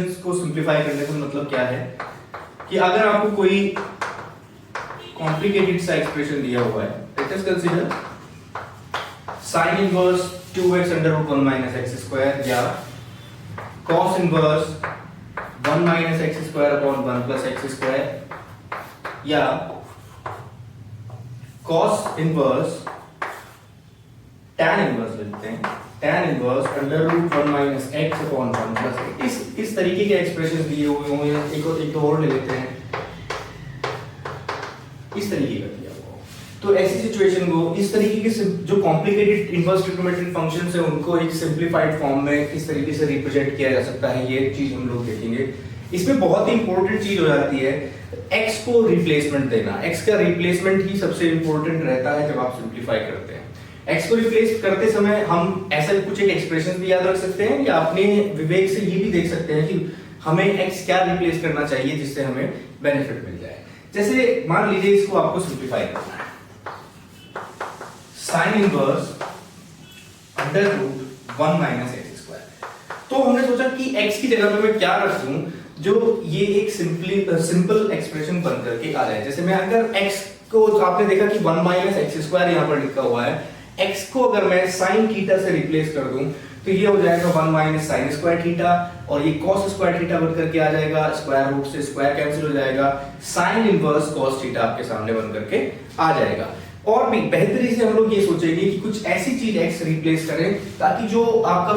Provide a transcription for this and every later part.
को सिंप्लीफाई करने का मतलब क्या है कि अगर आपको कोई कॉम्प्लिकेटेड सा एक्सप्रेशन दिया हुआ है, let us consider sin inverse 2x under root 1 minus x square या cos inverse 1 minus x square upon 1 plus x square या cos इनवर्स tan इनवर्स लिखते हैं tan inverse under root 1 minus x upon 1 plus इस तरीके के expression दिए हुए हों या एक और ले लेते हैं, इस तरीके का दिया हुआ हो तो ऐसी सिचुएशन को इस तरीके के जो कॉम्प्लिकेटेड इनवर्स ट्रिग्नोमेट्रिक फंक्शंस है उनको एक सिंपलीफाइड फॉर्म में इस तरीके से रिप्रेजेंट किया जा सकता है। ये चीज हम लोग देखेंगे। इसमें बहुत ही इंपॉर्टेंट चीज हो जाती है x को रिप्लेसमेंट देना। x का रिप्लेसमेंट ही सबसे इंपॉर्टेंट रहता है जब आप सिंपलीफाई करते हैं। x को रिप्लेस करते समय हम ऐसा कुछ एक एक्सप्रेशन भी याद रख सकते हैं या अपने विवेक से ये भी देख सकते हैं कि हमें x क्या रिप्लेस करना चाहिए जिससे हमें बेनिफिट मिल जाए। जैसे मान लीजिए इसको आपको सिंपलीफाई करना है, sin inverse under root 1 minus x square. तो हमने सोचा कि x की जगह पे मैं क्या रख दूं जो ये एक सिंपल एक्सप्रेशन बन करके आ जाए। जैसे मैं अगर x को आपने देखा कि 1 माइनस एक्स स्क्वायर यहाँ पर लिखा हुआ है, x को अगर मैं sin थीटा से रिप्लेस कर दूं तो ये हो जाएगा 1 माइनस साइन स्क्वायर थीटा और ये cos स्क्वायर थीटा बन करके आ जाएगा, स्क्वायर रूट से स्क्वायर कैंसिल हो जाएगा, sin इनवर्स cos थीटा आपके सामने बन करके आ जाएगा। और भी बेहतरी से हम लोग ये सोचेंगे कि कुछ ऐसी चीज x रिप्लेस करें ताकि जो आपका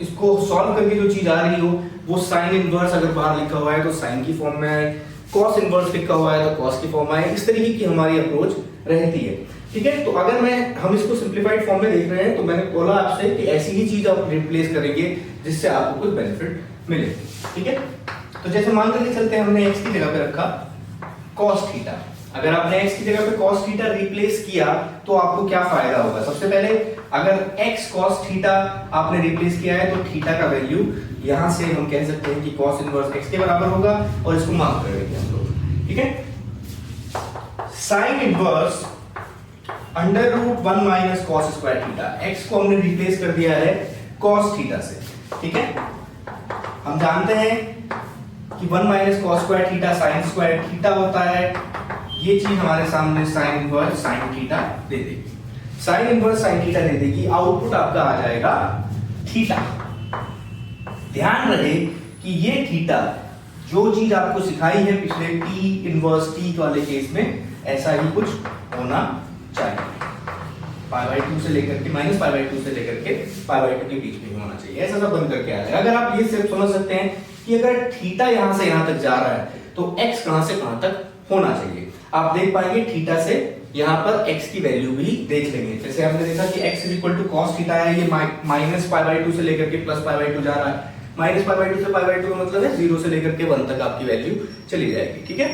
इसको सॉल्व करके जो चीज आ रही हो वो sin इनवर्स अगर बाहर लिखा हुआ है तो sin की फॉर्म में आए, cos इनवर्स लिखा हुआ है तो cos की फॉर्म में आए। इस तरीके की हमारी अप्रोच रहती है। ठीक है, तो अगर हम इसको सिंपलीफाइड फॉर्म में देख रहे हैं तो मैंने बोला आपसे कि ऐसी ही चीज आप रिप्लेस करेंगे जिससे आपको कुछ बेनिफिट मिले। ठीक है, तो जैसे मान करके चलते हैं हमने x की जगह पे रखा cos थीटा। अगर आपने x की जगह पे cos थीटा रिप्लेस किया तो आपको क्या फायदा होगा? सबसे पहले अगर x cos थीटा आपने रिप्लेस किया है तो थीटा का वैल्यू यहां से हम कह सकते हैं कि cos इनवर्स x के बराबर होगा और इसको मार्क कर देंगे हम लोग। ठीक है, sin inverse under root 1 minus cos square theta, x को हमने रिप्लेस कर दिया है cos थीटा से। ठीक है, हम जानते हैं कि 1 minus cos square theta sin square theta होता है। ये चीज हमारे सामने sin इनवर्स sin थीटा दे देगी, sin इनवर्स sin थीटा दे देगी। आउटपुट आपका आ जाएगा थीटा। ध्यान रहे कि ये थीटा जो चीज आपको सिखाई है पिछले t इनवर्स t वाले केस में ऐसा ही कुछ होना चाहिए। π/2 से लेकर के -π/2 से लेकर के π/2 के बीच में होना चाहिए, ऐसा सब बन करके आ जाए। अगर आप ये सिर्फ समझ सकते हैं कि अगर थीटा यहां से यहां तक जा रहा है तो x कहां से कहां तक होना चाहिए, आप देख पाएंगे थीटा से यहां पर x की वैल्यू भी देख लेंगे। जैसे हमने देखा कि x cos थीटा है, ये -π/2 से लेकर के +π/2 जा रहा है। -π/2 से π/2 का मतलब है 0 से लेकर के 1 तक आपकी वैल्यू चली जाएगी। ठीक है,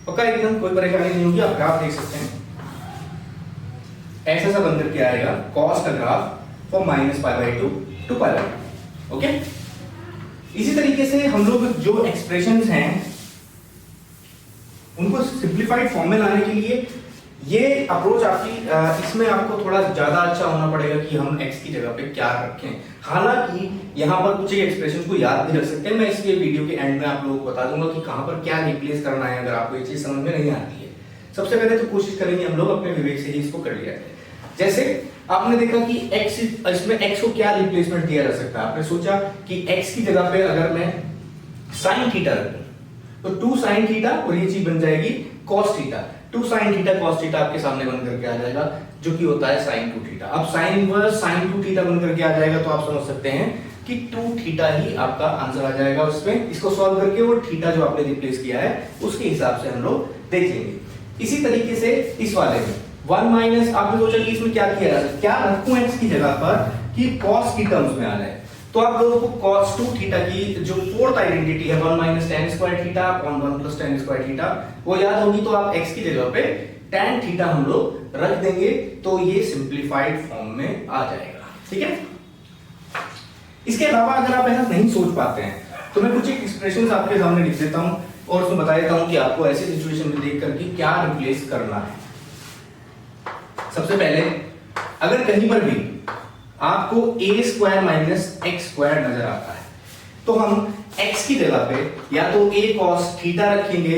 पक्का एकदम कोई परेशानी नहीं होगी। आप ग्राफ देख सकते हैं, ऐसा सा बन करके आएगा cos का ग्राफ फॉर -π/2 to π/2। ओके, इसी तरीके से हम लोग जो एक्सप्रेशंस हैं उनको सिंपलीफाइड फॉर्म में लाने के लिए ये अप्रोच आपकी इसमें आपको थोड़ा ज्यादा अच्छा होना पड़ेगा कि हम x की जगह पे क्या रखें। हालांकि यहाँ पर कुछ एक्सप्रेशन को याद भी रख सकते हैं, मैं इसलिए वीडियो के एंड में आप लोगों को बता दूंगा कि कहां पर क्या रिप्लेस करना है अगर आपको ये चीज समझ में नहीं आती है। सबसे पहले तो कोशिश करेंगे हम लोग अपने विवेक से ही इसको कर लिया है। जैसे आपने देखा कि x इसमें x को क्या रिप्लेसमेंट दिया जा सकता है। आपने सोचा कि x की जगह पे अगर मैं sin थीटा रखूं तो 2 sin थीटा और ये चीज बन जाएगी cos theta. 2 sin theta cos theta आपके सामने बन करके आ जाएगा जो कि होता है sin 2 थीटा। अब sin इनवर्स sin 2 थीटा बन करके आ जाएगा तो आप समझ सकते हैं कि 2 थीटा ही आपका आंसर आ जाएगा। उसमें इसको सॉल्व करके वो थीटा जो आपने रिप्लेस किया है उसके हिसाब से हम लोग देख लेंगे। इसी तरीके से इस वाले में 1 माइनस आपने सोचा कि इसमें क्या किया जाए, क्या रखूं x की जगह पर कि cos की टर्म्स में आ जाए। तो आप लोगों को cos 2 थीटा की जो फोर्थ आइडेंटिटी है 1 minus tan square theta upon 1 plus tan square theta वो याद होगी। तो आप x की जगह पे tan थीटा हम लोग रख देंगे तो ये सिंपलीफाइड फॉर्म में आ जाएगा। ठीक है, इसके अलावा अगर आप ऐसा नहीं सोच पाते हैं तो मैं कुछ एक्सप्रेशंस आपके सामने लिख देता हूं और उसमें बता देता हूं कि आपको ऐसी सिचुएशन में देख करके क्या रिप्लेस करना है। सबसे पहले अगर कहीं पर भी आपको a square minus x square नजर आता है तो हम x की जगह पे या तो a cos थीटा रखेंगे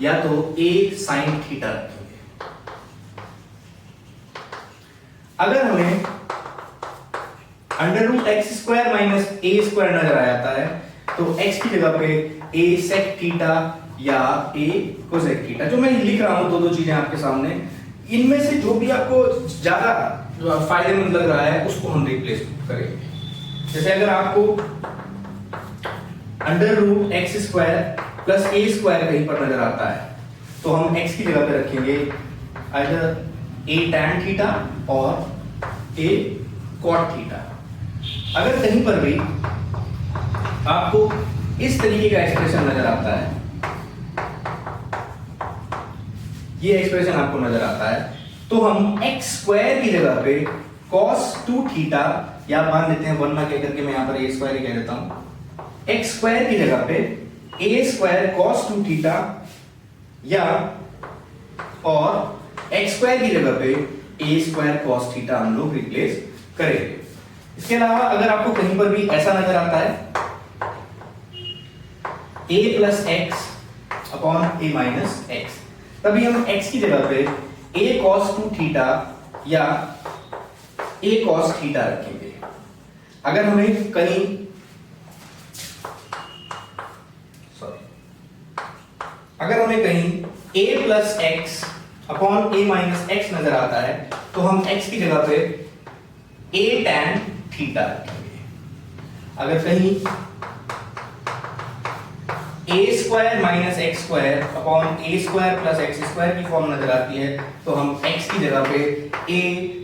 या तो a sin थीटा रखेंगे। अगर हमें under root x square minus a square नजर आ जाता है तो x की जगह पे a sec थीटा या a cosec थीटा, जो मैं लिख रहा हूं दो चीजें आपके सामने, इनमें से जो भी आपको ज्यादा फायदेमंद लग रहा है उसको हम रिप्लेस करेंगे। जैसे अगर आपको under root x square plus a square कहीं पर नजर आता है तो हम x की जगह पे रखेंगे आइदर a tan थीटा और a cot थीटा। अगर कहीं पर भी आपको इस तरीके का एक्सप्रेशन नजर आता है, ये एक्सप्रेशन आपको नजर आता है, तो हम x स्क्वायर की जगह पे cos 2 थीटा या मान लेते हैं 1 ना कह करके मैं यहां पर a स्क्वायर ही कह देता हूं, x स्क्वायर की जगह पे a स्क्वायर cos 2 थीटा या और x स्क्वायर की जगह पे a स्क्वायर cos थीटा हम लोग रिप्लेस करेंगे। इसके अलावा अगर आपको कहीं पर भी ऐसा नजर आता है a plus x upon a minus x, तभी हम x की जगह पे a cos 2 थीटा या a cos थीटा रखेंगे। अगर हमें कहीं a plus x upon a minus x नजर आता है तो हम x की जगह पे a tan थीटा रखेंगे। अगर कहीं a square minus x square upon a square plus x square की फॉर्म नजर आती है तो हम x की जगह पे a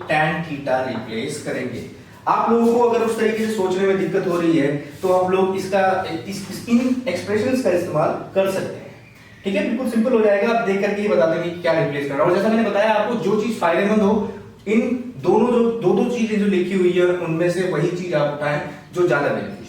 tan थीटा रिप्लेस करेंगे। आप लोगों को अगर उस तरीके से सोचने में दिक्कत हो रही है तो आप लोग इन एक्सप्रेशंस का इस्तेमाल कर सकते हैं। ठीक है, बिल्कुल सिंपल हो जाएगा, आप देख करके ही बता देंगे क्या रिप्लेस करना है। और जैसा मैंने बताया आपको, जो चीज फायदेमंद हो, इन दोनों जो दो चीजें जो लिखी हुई है उनमें से वही चीज आप उठाएं जो ज्यादा बेनिफिशियल।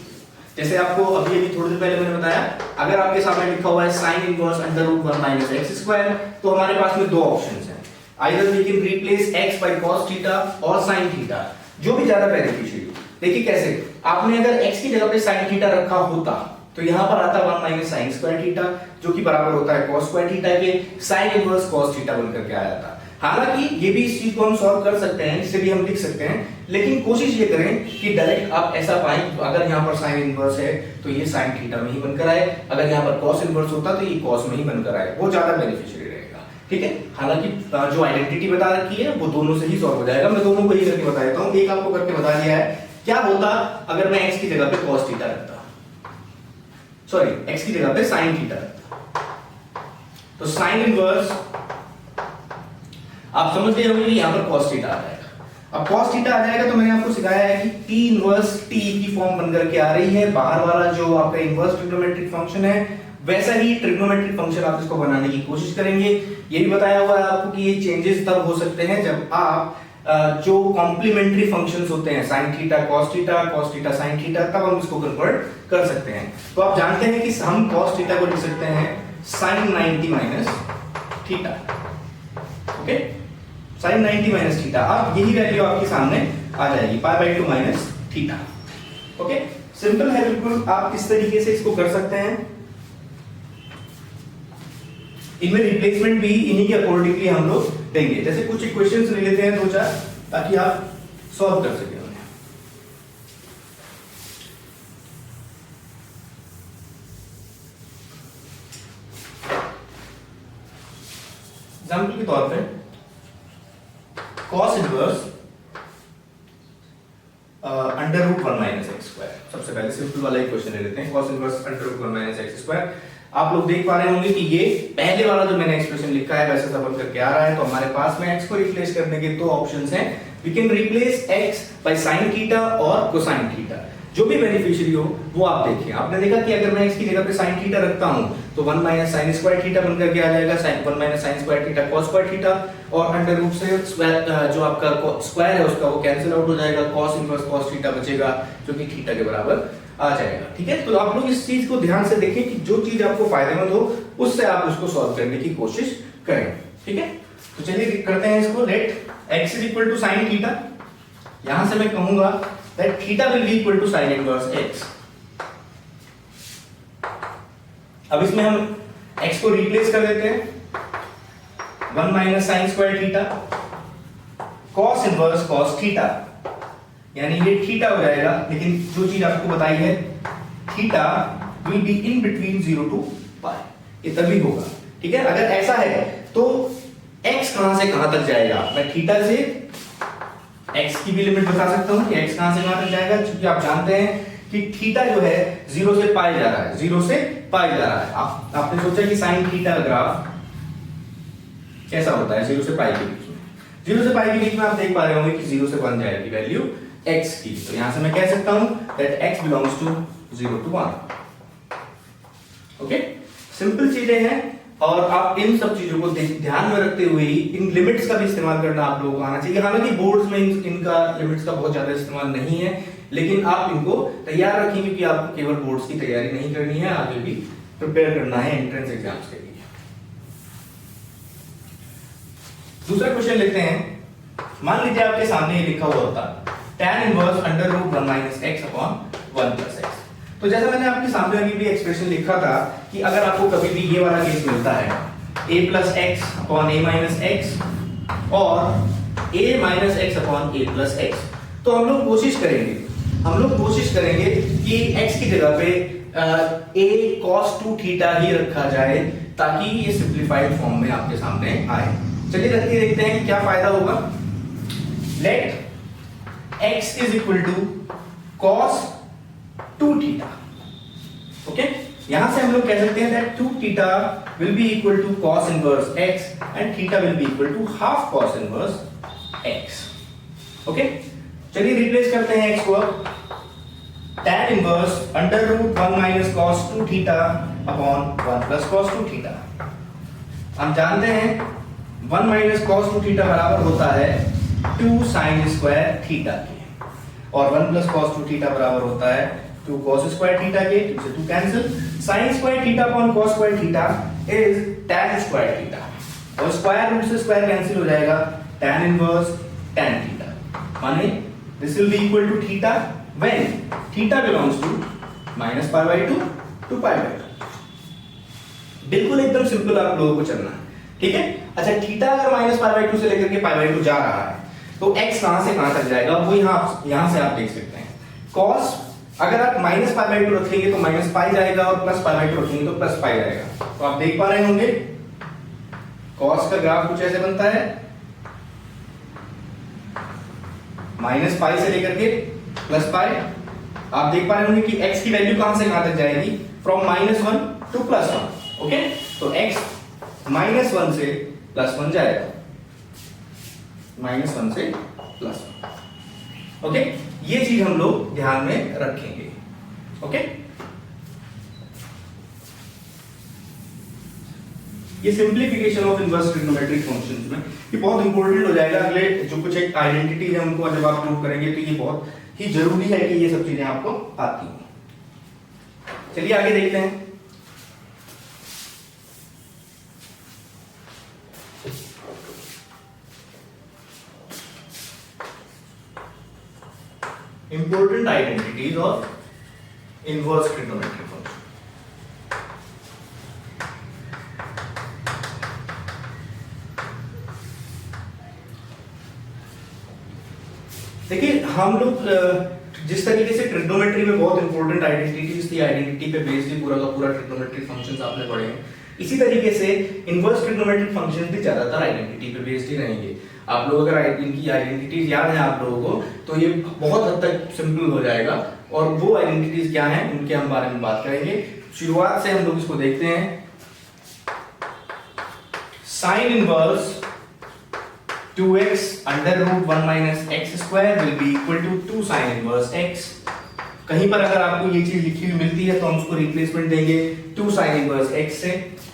जैसे आपको अभी थोड़ी देर पहले मैंने बताया, अगर आपके सामने लिखा हुआ है sin inverse under root 1 minus x square, तो हमारे पास में दो ऑप्शंस हैं, either we can replace x by cos theta और sin थीटा, जो भी ज्यादा बेनिफिशियल। देखिए कैसे, आपने अगर x की जगह पे sin थीटा रखा होता तो यहां पर आता 1 माइनस sin स्क्वायर थीटा, जो कि बराबर होता है cos स्क्वायर थीटा के, sin इनवर्स cos थीटा बनकर के आया था। हालांकि ये भी इस चीज को हम सॉल्व कर सकते हैं, इसे भी हम लिख सकते हैं, लेकिन कोशिश ये करें कि डायरेक्ट आप ऐसा पाएं, अगर यहाँ पर sin इनवर्स है तो ये sin थीटा में ही बनकर आए, अगर यहाँ पर cos इनवर्स होता तो ये cos में ही बनकर आए, वो ज्यादा बेनिफिशियल रहेगा। ठीक है, हालांकि जो आइडेंटिटी बता रखी है वो दोनों से ही सॉल्व हो जाएगा। मैं दोनों को ही करके बता देता हूँ। एक आपको करके बता दिया है, क्या होता अगर मैं x की जगह पे cos थीटा रखता, सॉरी x की जगह पे sin थीटा रखता, तो sin इनवर्स आप समझ गए होंगे, यहां पर cos थीटा आ जाएगा। अब cos थीटा आ जाएगा तो मैंने आपको सिखाया है कि t इनवर्स t की फॉर्म बनकर के आ रही है, बाहर वाला जो आपका इनवर्स ट्रिग्नोमेट्रिक फंक्शन है वैसा ही ट्रिग्नोमेट्रिक फंक्शन आप इसको बनाने की कोशिश करेंगे। ये भी बताया हुआ है आपको कि ये चेंजेस तब हो सकते हैं जब आप जो कॉम्प्लीमेंट्री फंक्शंस होते हैं sin theta cos theta sin theta, तब हम इसको कन्वर्ट कर सकते हैं। तो आप जानते हैं कि हम cos थीटा को लिख सकते हैं sin 90 minus theta, okay, sin 90 minus theta. अब यही वैल्यू आपके सामने आ जाएगी पाई by 2 minus theta. Okay, simple है बिल्कुल, आप इस तरीके से इसको कर सकते हैं। इनमें रिप्लेसमेंट भी इन्हीं के अकॉर्डिंगली हम लोग देंगे। जैसे कुछ इक्वेशंस ले लेते हैं दो चार, ताकि आप सॉल्व कर सकें उन्हें। एग्जाम्पल के तौर पे cos inverse under root 1 minus x square, सबसे पहले सिंपल वाला इक्वेशन ले लेते हैं, cos inverse under root 1 minus x square. आप लोग देख पा रहे होंगे कि ये पहले वाला जो मैंने एक्सप्रेशन लिखा है वैसा सब करके आ रहा है। तो हमारे पास में x को रिप्लेस करने के दो ऑप्शंस हैं, we can replace x by sin theta और cosine थीटा, जो भी बेनिफिशियरी हो वो आप देखिए। आपने देखा कि अगर मैं x की जगह पे sin थीटा रखता हूं तो 1 माइनस sin स्क्वायर थीटा बनकर के आ जाएगा, 1 minus sin square theta cos square theta, और अंडर रूट से जो आपका स्क्वायर है उसका वो कैंसिल आउट हो जाएगा, cos इनवर्स cos थीटा बचेगा जो कि थीटा के बराबर आ जाएगा। ठीक है, तो आप लोग इस चीज को ध्यान से देखें कि जो चीज आपको फायदेमंद हो उससे आप उसको सॉल्व करने की कोशिश करें। ठीक है, तो चलिए करते हैं इसको। Let x is equal to sin theta, यहां से मैं कहूंगा that theta will be equal to sin inverse x। अब इसमें हम x को रिप्लेस कर देते हैं, 1 minus sine square theta cos inverse cos theta, यानी ये थीटा हो जाएगा, लेकिन जो चीज आपको बताई है theta will be in between 0 to pi, ये तभी होगा। ठीक है, अगर ऐसा है तो x कहां से कहां तक जाएगा, मैं थीटा से x की भी लिमिट बता सकता हूं कि x कहां से कहां तक जाएगा, क्योंकि आप जानते हैं कि थीटा जो है 0 से पाई जा रहा है, 0 से पाई जा रहा है। आपने सोचा कि साइन थीटा ग्राफ कैसा होता है 0 से पाई के बीच में, 0 से पाई के बीच में आप देख पा रहे होंगे कि 0 से 1 जाएगी वैल्यू x की, तो यहां से मैं कह सकता हूं that x belongs to 0 to 1। Okay, simple चीजें हैं और आप इन सब चीजों को ध्यान में रखते हुए ही इन लिमिट्स का भी इस्तेमाल करना आप लोगों को आना चाहिए। हालांकि बोर्ड्स में इनका लिमिट्स का बहुत ज्यादा इस्तेमाल नहीं है, लेकिन आप इनको तैयार रखें क्योंकि आपको केवल बोर्ड्स की तैयारी नहीं करनी है, आगे भी प्रिपेयर करना है एंट्रेंस एग्जाम्स के लिए। दूसरा क्वेश्चन लेते हैं। मान लीजिए आपके सामने ये लिखा हुआ होता tan inverse under root 1 minus x upon 1 plus x. तो जैसा मैंने आपके सामने अभी भी एक्सप्रेशन लिखा था कि अगर आपको कभी भी ये वाला केस मिलता है a plus x upon a minus x और a minus x upon a plus x, तो हम लोग कोशिश करेंगे कि x की जगह पे a cos 2 थीटा ही रखा जाए ताकि ये सिंपलीफाइड फॉर्म में आपके सामने आए। चलिए करके देखते हैं कि क्या फायदा होगा। Let x is equal to cos 2 theta. Okay, यहां से हम लोग कह सकते हैं that 2 theta will be equal to cos inverse x and theta will be equal to half cos inverse x। Okay, चलिए रिप्लेस करते हैं x को। tan inverse under root 1 minus cos 2 theta upon 1 plus cos 2 theta. हम जानते हैं 1 minus cos 2 theta बराबर होता है 2 sin स्क्वायर थीटा के, और 1 प्लस cos 2 थीटा बराबर होता है 2 cos स्क्वायर थीटा के। 2 से 2 cancel, sin square theta upon cos square theta is tan square theta, और स्क्वायर रूट से स्क्वायर कैंसिल हो जाएगा, tan इनवर्स tan थीटा, माने this will be equal to theta when theta belongs to minus pi by 2 to pi by 2। बिल्कुल एकदम simple आप लोगों को चलना है। ठीक है, अच्छा थीटा अगर माइनस पाई बाय 2 से लेकर के पाई बाय 2 जा रहा है तो x कहां से कहां तक जाएगा वो यहां से आप देख सकते हैं। cos अगर आप माइनस पाई बाय 2 रखेंगे तो माइनस पाई जाएगा, और प्लस पाई बाय 2 रखेंगे तो प्लस पाई जाएगा। तो आप देख पा रहे होंगे cos का ग्राफ कुछ ऐसे बनता है, माइनस पाई से लेकर के प्लस पाई। आप देख पा रहे होंगे कि x की वैल्यू कहां से कहां तक जाएगी, फ्रॉम -1 टू +1। ओके, तो x -1 से +1 जाएगा, -1 से +1। ओके, ये चीज हम लोग ध्यान में रखेंगे। ओके, ये simplification of inverse trigonometric functions में ये बहुत इंपॉर्टेंट हो जाएगा। अगले जो कुछ एक आइडेंटिटी है उनको जब आप प्रूव करेंगे तो ये बहुत ही जरूरी है कि ये सब चीजें आपको आती हैं। चलिए आगे देखते हैं। Important identities of inverse trigonometric function. देखिए हम लोग जिस तरीके से ट्रिग्नोमेट्री में बहुत इंपॉर्टेंट आइडेंटिटीज थी, आइडेंटिटी पे बेस्ड ही पूरा का पूरा ट्रिग्नोमेट्रिक फंक्शंस आपने पढ़े हैं, इसी तरीके से इनवर्स ट्रिग्नोमेट्रिक फंक्शंस भी ज्यादातर आइडेंटिटी पे बेस्ड ही रहेंगे। आप लोग अगर इनकी आइडेंटिटीज याद है आप लोगों को तो ये बहुत हद तक सिंपल हो जाएगा, और वो आइडेंटिटीज क्या हैं उनके हम बारे में बात करेंगे। शुरुआत से हम लोग इसको देखते हैं। Sine inverse 2x under root 1 minus x square will be equal to 2 sine inverse x। कहीं पर अगर आपको ये चीज लिखी हुई मिलती है तो हम उसको रिप्लेसमेंट देंगे 2 साइन इनवर्स x से,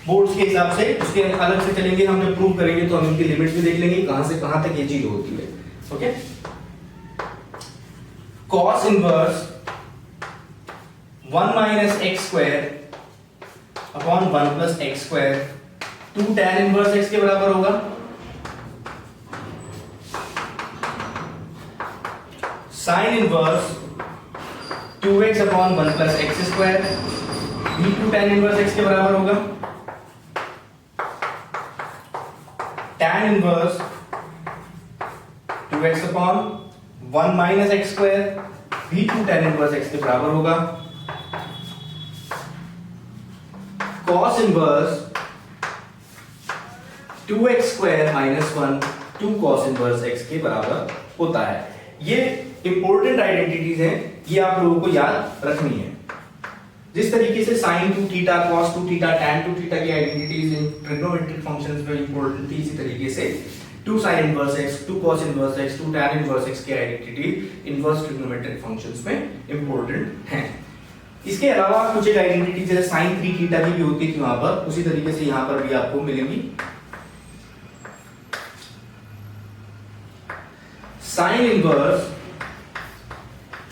बोर्ड्स के हिसाब से। उसके अलग से चलेंगे, हम जब प्रूव करेंगे तो हम इनकी लिमिट्स भी देख लेंगे कहां से कहां तक ये चीज होती है। Okay, cos inverse 1 minus x square upon 1 plus x square 2 tan inverse x के बराबर होगा। Sign inverse 2x upon 1 plus x square v2 tan inverse x के बराबर होगा tan inverse 2x upon 1 minus x square, v2 tan inverse x के बराबर होगा cos inverse 2x square minus 1 2 cos inverse x के बराबर होता है। ये इंपॉर्टेंट आइडेंटिटीज हैं, ये आप लोगों को याद रखनी है। जिस तरीके से sin 2 theta cos 2 theta tan 2 theta की आइडेंटिटीज इन ट्रिग्नोमेट्रिक फंक्शंस में इंपॉर्टेंट थी, इसी तरीके से 2 sin inverse x 2 cos inverse x 2 tan inverse x की आइडेंटिटी इनवर्स ट्रिग्नोमेट्रिक फंक्शंस में इंपॉर्टेंट हैं। इसके अलावा कुछ एक आइडेंटिटी जैसे sin 3 थीटा की भी होती थी वहां पर, उसी तरीके से यहां पर भी आपको मिलेंगी। sin inverse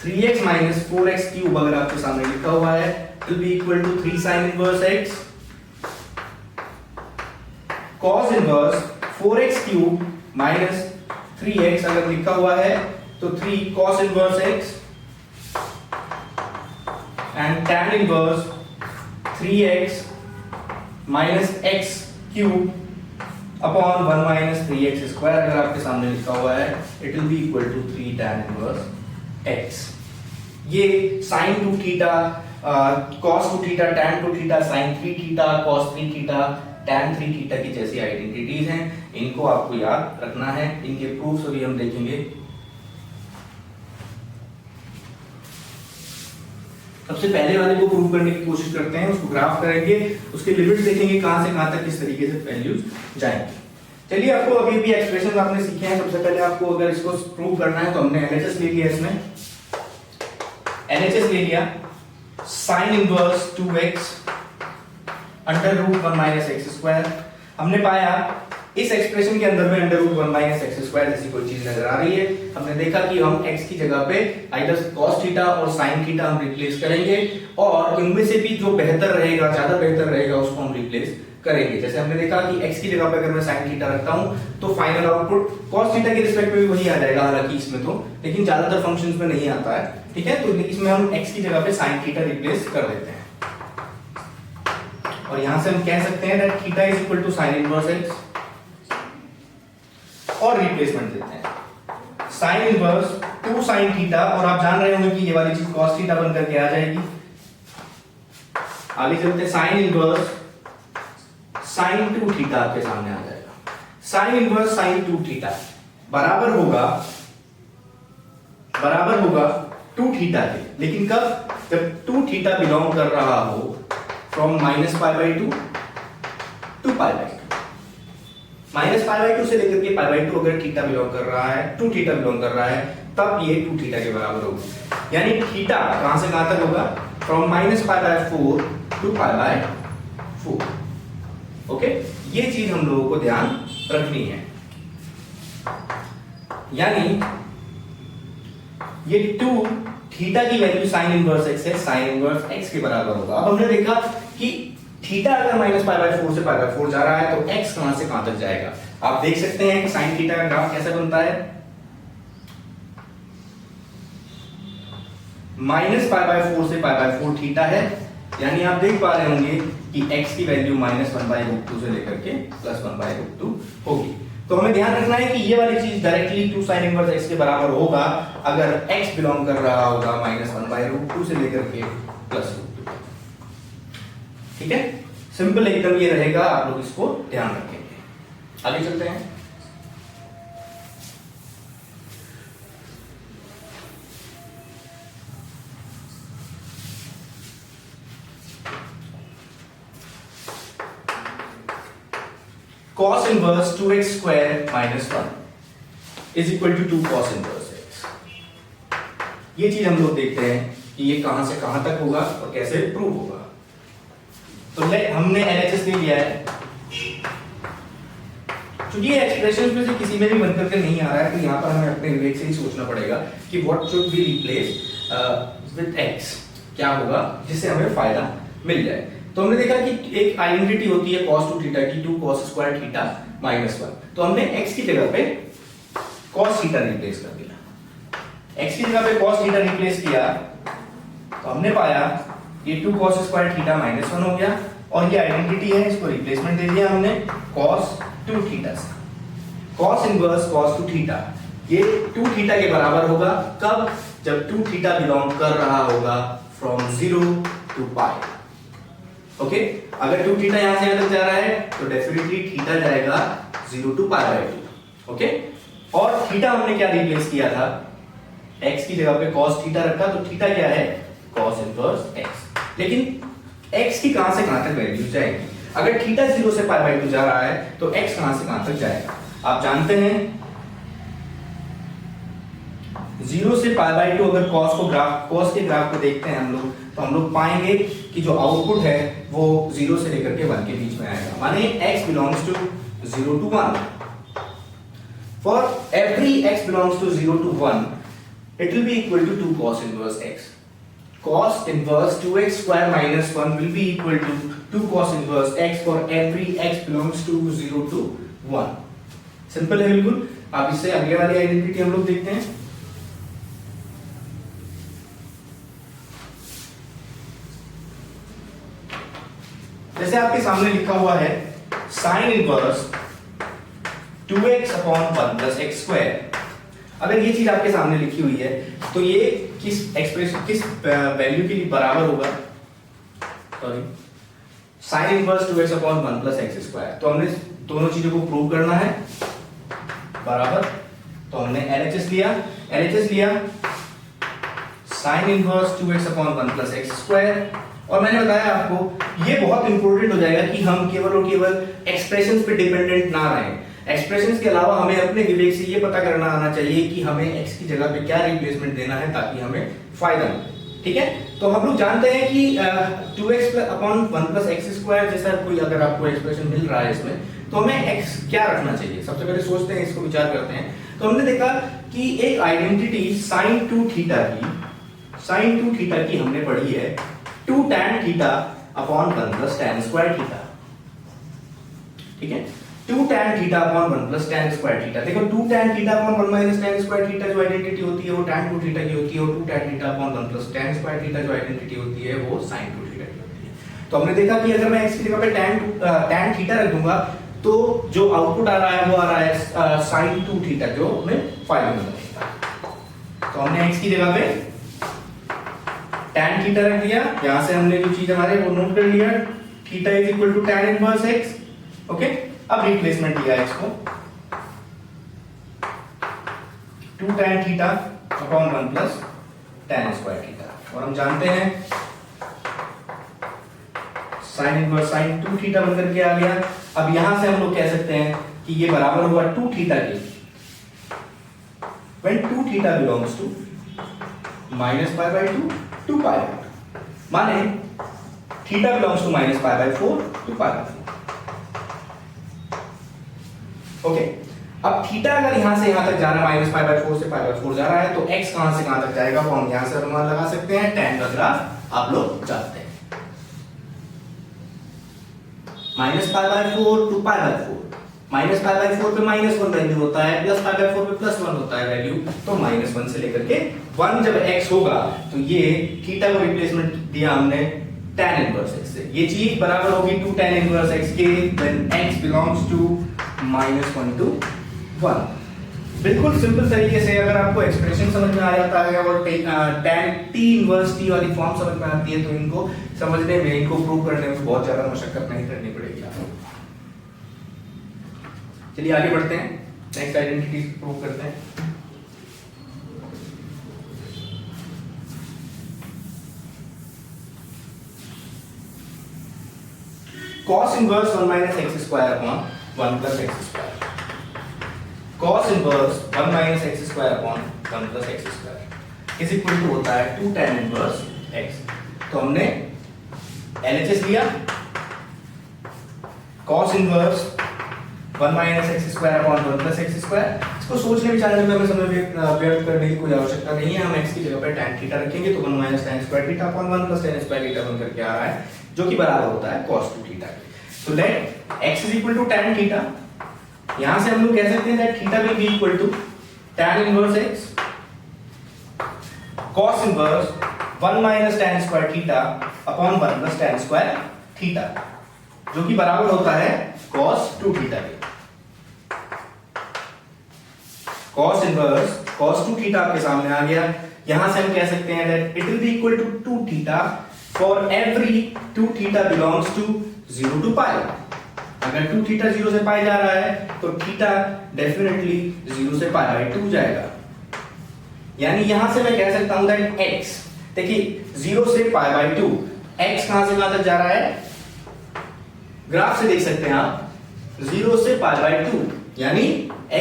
3x minus 4x cube अगर आपके सामने लिखा हुआ है will be equal to 3 sin inverse x, cos inverse 4x cube minus 3x अगर लिखा हुआ है तो 3 cos inverse x and tan inverse 3x minus x cube upon 1 minus 3x square अगर आपके सामने लिखा हुआ है, it will be equal to 3 tan inverse x। ये sin 2 theta cos 2 theta tan 2 theta sin 3 theta cos 3 theta tan 3 theta की जैसी identities हैं, इनको आपको याद रखना है। इनके प्रूफ्स अभी हम देखेंगे। सबसे पहले वाले को प्रूव करने की कोशिश करते हैं, उसको ग्राफ करेंगे, उसके लिमिट्स देखेंगे कहां से कहां तक किस तरीके से वैल्यूज जाएंगे। चलिए, आपको अभी भी एक्सप्रेशन आपने सीखे हैं। सबसे पहले आपको अगर इसको प्रूव करना है तो हमने एलएचएस ले लिया, इसमें एलएचएस ले लिया sin inverse 2x under root 1 minus x square. हमने पाया इस एक्सप्रेशन के अंदर में under root 1 minus x square जैसी कोई चीज नजर आ रही है। हमने देखा कि हम x की जगह पे आइदर cos थीटा और sin थीटा हम रिप्लेस करेंगे, और इनमें से भी जो बेहतर रहेगा, ज्यादा बेहतर रहेगा, उसको हम रिप्लेस करेंगे। जैसे हमने देखा कि x की जगह पे अगर मैं sin थीटा रखता हूं तो फाइनल आउटपुट cos थीटा के रिस्पेक्ट में भी वही आ जाएगा, हालांकि इसमें तो, लेकिन ज्यादातर फंक्शंस में नहीं आता है। ठीक है, तो इसमें हम x की जगह पे sin थीटा रिप्लेस कर देते हैं, और यहां से हम कह सकते हैं that theta is equal to sin inverse x, और रिप्लेसमेंट देते हैं sin इनवर्स 2 sin थीटा, और आप जान रहे होंगे कि ये वाली चीज cos थीटा बनकर के आ जाएगी। आगे चलते हैं, sin इनवर्स sin 2 थीटा आपके सामने आ जाएगा। sin इनवर्स sin 2 थीटा बराबर होगा 2 थीटा के, लेकिन कब? जब 2 थीटा बिलोंग कर रहा हो फ्रॉम -π/2 टू π/2। -π/2 से लेकर के π/2 अगर थीटा बिलोंग कर रहा है, 2 थीटा बिलोंग कर रहा है, तब ये 2 थीटा के बराबर होगा। यानी थीटा कहां से कहां तक होगा? From -π/4 to π/4। ओके, ये चीज हम लोगों को ध्यान रखनी है। यानी ये 2 थीटा की वैल्यू sin इनवर्स x है, sin इनवर्स x के बराबर होगा। अब हमने देखा कि थीटा अगर -π/4 से π/4 जा रहा है तो x कहां से कहां तक जाएगा। आप देख सकते हैं कि sin थीटा का ग्राफ कैसे बनता है। -π/4 से π/4 थीटा है, यानी आप देख पा रहे होंगे कि x की वैल्यू -1/√2 से लेकर के +1/√2 होगी। तो हमें ध्यान रखना है कि ये वाली चीज डायरेक्टली 2 sin इनवर्स x के बराबर होगा अगर x बिलोंग कर रहा होगा -1/√2 से लेकर के +√2। ठीक है, सिंपल एकदम ये रहेगा, आप लोग इसको ध्यान रखेंगे। आगे चलते हैं। cos inverse 2x square minus 1 is equal to 2 cos inverse x। ये चीज हम लोग देखते हैं कि ये कहां से कहां तक होगा और कैसे प्रूव होगा। तो हमने LHS ले लिया है। चूंकि ये एक्सप्रेशंस में से किसी में भी बनकर के नहीं आ रहा है, तो यहाँ पर हमें अपने विवेक से ही सोचना पड़ेगा कि what should be replace with x, क्या होगा जिससे हमें फायदा मिल जाए। तो हमने देखा कि एक आइडेंटिटी होती है cos 2 थीटा की, 2 cos स्क्वायर थीटा माइनस 1। तो हमने x की जगह पे cos थीटा रिप्लेस कर दिया। x की जगह पे cos थीटा रिप्लेस किया तो हमने पाया ये 2 cos स्क्वायर थीटा माइनस 1 हो गया, और ये आइडेंटिटी है, इसको रिप्लेसमेंट दे दिया हमने cos 2 थीटा से। cos इनवर्स cos 2 थीटा, ये 2 थीटा के बराबर होगा कब? जब 2 थीटा बिलोंग कर रहा होगा फ्रॉम 0 टू पाई। ओके, अगर 2 थीटा यहां से यहां तक जा रहा है तो डेफिनेटली थीटा जाएगा 0 टू पाई बाय 2। ओके, और थीटा हमने क्या रिप्लेस किया था? x की जगह पे cos थीटा रखा, तो थीटा क्या है? cos inverse x। लेकिन x की कहां से कहां तक वैल्यू जाएगी? अगर थीटा 0 से पाई बाय 2 जा रहा है तो x कहां से कहां तक जाएगा? आप जानते हैं 0 से पाई बाय 2 अगर cos के ग्राफ को देखते हैं हम लोग, तो हम लोग पाएंगे कि जो आउटपुट है वो 0 से लेकर के 1 के बीच में आएगा, माने x belongs to 0 to 1। For every x belongs to 0 to 1, it will be equal to 2 cos inverse x. Cos inverse 2x square minus 1 will be equal to 2 cos inverse x for every x belongs to 0 to 1. Simple है बिल्कुल। अब इससे आगे वाली identity हम लोग देखते हैं। जैसे आपके सामने लिखा हुआ है sin inverse 2x upon 1 plus x square. अगर ये चीज आपके सामने लिखी हुई है तो ये किस एक्सप्रेशन, किस वैल्यू के लिए बराबर होगा? Sorry, sin inverse 2x upon 1 plus x square. तो हमने दोनों चीजों को प्रूव करना है बराबर, तो हमने LHS लिया sin inverse 2x upon 1 plus x square. और मैंने बताया आपको ये बहुत इंपॉर्टेंट हो जाएगा कि हम केवल और केवल एक्सप्रेशंस पे डिपेंडेंट ना रहें। एक्सप्रेशंस के अलावा हमें अपने विवेक से ये पता करना आना चाहिए कि हमें x की जगह पे क्या रिप्लेसमेंट देना है ताकि हमें फायदा मिले। ठीक है, तो हम लोग जानते हैं कि 2x upon 1 plus x square जैसा कोई अगर आपको एक्सप्रेशन मिल रहा है इसमें, तो हमें x क्या रखना चाहिए? सबसे पहले सोचते हैं, इसको विचार करते हैं। तो हमने देखा कि एक आइडेंटिटी sin 2 थीटा की हमने पढ़ी है 2 tan theta upon 1 plus tan square theta. ठीक है, 2 tan theta upon 1 plus tan square theta. देखो 2 tan theta upon 1 minus tan square theta जो आइडेंटिटी होती है वो tan 2 थीटा की होती है, और 2 tan theta upon 1 plus tan square theta जो आइडेंटिटी होती है वो sin 2 थीटा की होती है। तो हमने देखा कि अगर मैं x की जगह पे tan थीटा रख दूंगा तो जो आउटपुट आ रहा है वो आ रहा है sin 2 थीटा जो हमें फायदा में बनेगा। तो हमने x की जगह पे tan थीटा रख दिया, यहां से हमने जो चीज हमारे वो नोट कर लिया, theta is equal to tan inverse x। Okay, अब रिप्लेसमेंट लिया x को 2 tan theta upon 1 plus tan square theta, और हम जानते हैं sin इनवर्स sin 2 थीटा बनकर के आ गया। अब यहां से हम लोग कह सकते हैं कि ये बराबर होगा 2 थीटा के, when 2 theta belongs to minus pi by 2 to pi by 2, माने theta belongs to minus pi by 4 to pi by 4। Okay, अब थीटा अगर यहां से यहां तक जा रहा है माइनस पाई बाय 4 से पाई बाय 4 जा रहा है, तो x कहां से कहां तक जाएगा वो हम यहां से अनुमान लगा सकते हैं। tan का ग्राफ आप लोग जानते हैं, minus pi by 4 to pi by 4, minus pi by 4 पे -1 वैल्यू होता है, प्लस पाई बाय 4 पे +1 होता है वैल्यू, तो -1 से लेकर के 1 जब x होगा तो ये थीटा को रिप्लेसमेंट दिया हमने tan इनवर्स x से। ये चीज बराबर होगी 2 tan इनवर्स x के when x belongs to -1 to 1। बिल्कुल सिंपल तरीके से अगर आपको एक्सप्रेशन समझ में आ जाता है और tan t इनवर्स t वाली फॉर्म समझ में आती है तो इनको समझने में, इनको प्रूव करने में बहुत ज्यादा मशक्कत नहीं करनी पड़ेगी आपको। चलिए आगे बढ़ते हैं, नेक्स्ट आइडेंटिटी प्रूव करते हैं। cos inverse 1 minus x square upon 1 plus x square, cos inverse 1 minus x square upon 1 plus x square is equal to होता है 2 tan इनवर्स x। तो हमने LHS लिया, cos inverse 1 minus x square upon 1 plus x square। इसको सोचने विचारने में हमें समय व्यर्थ करने की कोई आवश्यकता नहीं है। हम x की जगह पर tan थीटा रखेंगे तो 1 minus tan square theta upon 1 plus tan square theta बनकर के आ रहा है, जो कि बराबर होता है cos 2 theta. So let x is equal to tan theta, यहां से हम लोग कह सकते हैं that theta will be equal to tan inverse x cos inverse 1 minus tan square theta upon 1 plus tan square theta, जो कि बराबर होता है cos 2 थीटा के। cos इनवर्स cos 2 थीटा आपके सामने आ गया। यहां से हम कह सकते हैं that it will be equal to 2 theta for every 2 theta belongs to 0 to pi। अगर 2 थीटा 0 से पाई जा रहा है तो थीटा डेफिनेटली 0 से पाई बाई 2 जाएगा। यानी यहां से मैं कह सकता हूं that x, देखिए 0 से पाई बाई 2, x कहां से कहां तक जा रहा है, ग्राफ से देख सकते हैं आप, 0 से पाई बाई 2, यानी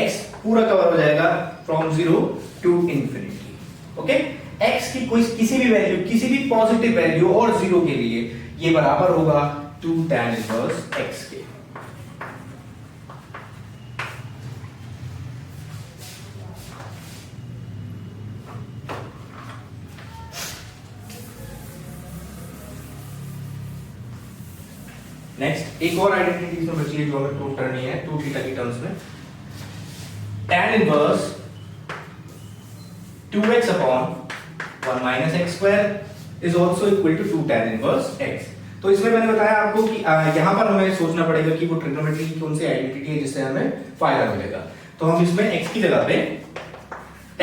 x पूरा कवर हो जाएगा from 0 to infinity. Okay, x की कोई किसी भी वैल्यू, किसी भी पॉजिटिव वैल्यू और 0 के लिए ये बराबर होगा 2 tan इनवर्स x के। नेक्स्ट एक और आइडेंटिटी इसमें बची है जो हमें प्रूव करनी है 2 थीटा की टर्म्स में। tan इनवर्स 2x अपॉन 1 माइनस x square is also equal to 2 tan inverse x। तो इसमें मैंने बताया आपको कि यहां पर हमें सोचना पड़ेगा कि वो ट्रिग्नोमेट्री की कौन सी आइडेंटिटी है जिससे हमें फायदा मिलेगा। तो हम इसमें x की जगह पे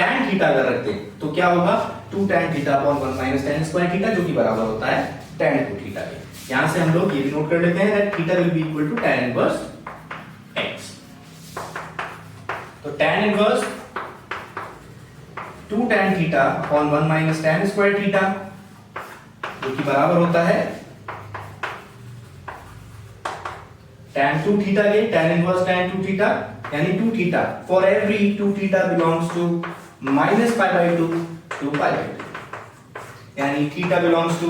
tan थीटा अगर रखते हैं तो क्या होगा, 2 tan theta upon 1 minus tan square theta, जो कि बराबर होता है tan 2 थीटा के। यहां से हम लोग ये भी नोट कर लेते हैं that theta will be equal to tan inverse x। तो tan inverse 2 tan theta upon 1 minus tan square theta, जो कि बराबर होता है tan 2 थीटा के, tan इनवर्स tan 2 थीटा, यानी 2 theta for every 2 theta belongs to minus pi by 2 to pi by 2, यानी theta belongs to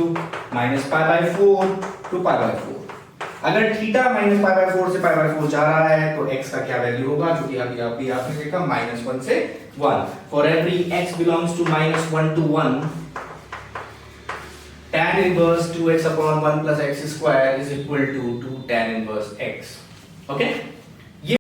minus pi by 4 to pi by 4। अगर theta minus pi by 4 से पाई by 4 जा रहा है तो x का क्या वैल्यू होगा, जो कि अभी आपने देखा -1 से 1। For every x belongs to -1 to 1, tan inverse 2x upon 1 plus x square is equal to 2 tan inverse x। Okay.